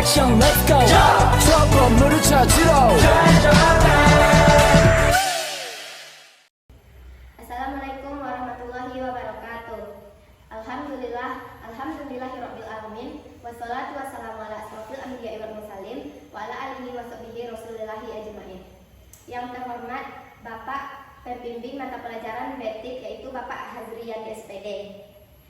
action, let's go. 수업 건물을 찾으러. Assalamualaikum warahmatullahi wabarakatuh. Alhamdulillahirabbil alamin. Wassalatu wassalamu ala asrofil anbiya'i wal mursalin wa ala alihi wa sahbihi rasulillahi ajmain. Yang terhormat Bapak Pembimbing mata pelajaran Betik, yaitu Bapak Hazrian SPD.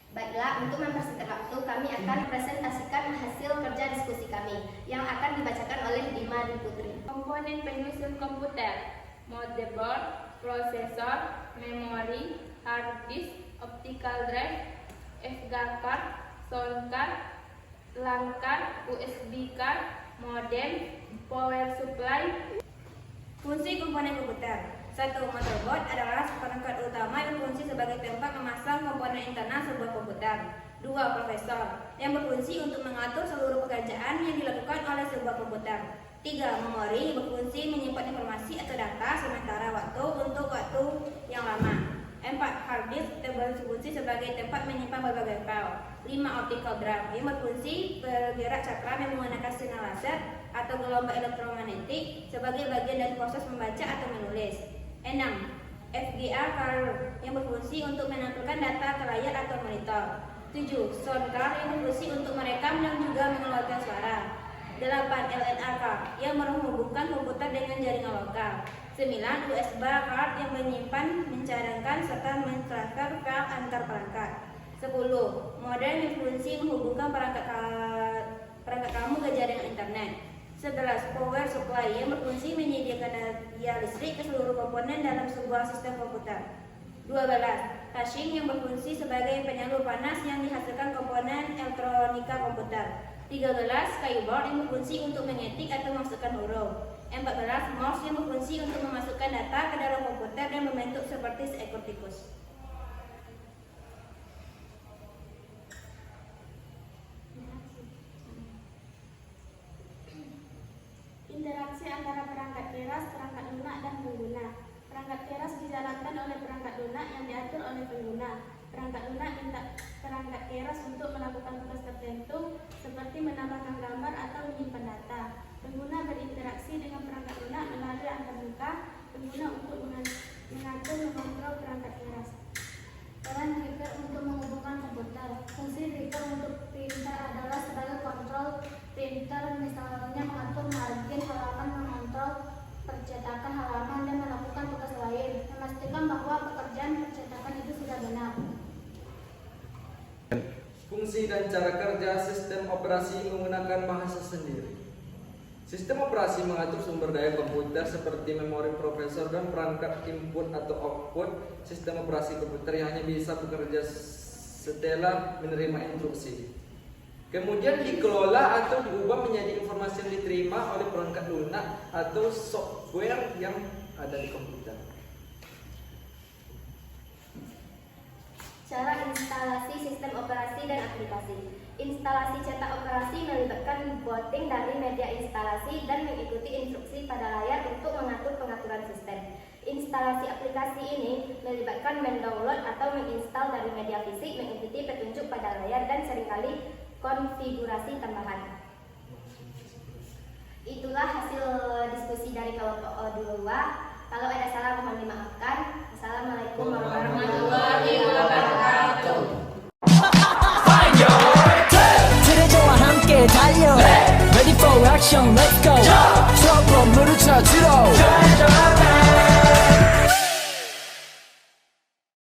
Baiklah, untuk mempersingkat waktu, kami akan presentasikan hasil kerja diskusi kami yang akan dibacakan oleh Dima Putri. Komponen penyusun komputer: motherboard, prosesor, memori, hard disk, optical drive, SD card, sound card, LAN card, USB card, modem, power supply. Fungsi komponen komputer. 1. Motherboard adalah perangkat utama yang berfungsi sebagai tempat memasang komponen internal sebuah komputer. 2. Prosesor, yang berfungsi untuk mengatur seluruh pekerjaan yang dilakukan oleh sebuah komputer. 3. Memori, yang berfungsi menyimpan informasi atau data sementara waktu untuk waktu yang lama. 4. Hard disk, yang berfungsi sebagai tempat menyimpan berbagai file. 5. Optical drive, yang berfungsi bergerak cakram yang menggunakan sinar laser atau gelombang elektromagnetik sebagai bagian dari proses membaca atau menulis. 6. FGA card, yang berfungsi untuk menampilkan data ke layar atau monitor. 7. Sound card, yang berfungsi untuk merekam dan juga mengeluarkan suara. 8. LNR card, yang menghubungkan komputer dengan jaringan lokal. 9. USB card, yang menyimpan, mencadangkan, serta mentransfer file antar perangkat. 10. Modem, yang berfungsi menghubungkan perangkat kamu ke jaringan internet. 11. Power supply, yang berfungsi menyediakan daya listrik ke seluruh komponen dalam sebuah sistem komputer. 12. Caching, yang berfungsi sebagai penyalur panas yang dihasilkan komponen elektronika komputer. 13. Keyboard, yang berfungsi untuk mengetik atau memasukkan huruf. 14. Mouse, yang berfungsi untuk memasukkan data ke dalam komputer dan membentuk seperti seekor tikus. Interaksi antara perangkat keras, perangkat lunak, dan pengguna. Perangkat keras dijalankan oleh perangkat lunak yang diatur oleh pengguna. Perangkat lunak minta perangkat keras untuk melakukan tugas tertentu seperti menambahkan gambar atau menyimpan data. Pengguna berinteraksi dengan perangkat lunak melalui antarmuka pengguna untuk mengatur mengontrol perangkat keras. Peran breaker untuk menghubungkan komputer. Fungsi breaker untuk printer adalah sebagai kontrol printer, misalnya mengatur margin halaman, mengontrol percetakan halaman, dan melakukan tugas lain, memastikan bahwa pekerjaan percetakan itu sudah benar. Fungsi dan cara kerja sistem operasi menggunakan bahasa sendiri. Sistem operasi mengatur sumber daya komputer seperti memori, prosesor, dan perangkat input atau output. Sistem operasi komputer yang hanya bisa bekerja setelah menerima instruksi. Kemudian dikelola atau diubah menjadi informasi yang diterima oleh perangkat lunak atau software yang ada di komputer. Cara instalasi sistem operasi dan aplikasi. Instalasi cetak operasi melibatkan booting dari media instalasi dan mengikuti instruksi pada layar untuk mengatur pengaturan sistem. Instalasi aplikasi ini melibatkan mendownload atau menginstal dari media fisik, mengikuti petunjuk pada layar, dan seringkali konfigurasi tambahan. Itulah hasil diskusi dari kelompok O2. Kalau ada salah mohon dimaafkan. Assalamualaikum warahmatullahi wabarakatuh. 트레저와 함께 달려. Ready for action, let's go. 수업 건물을 찾으러.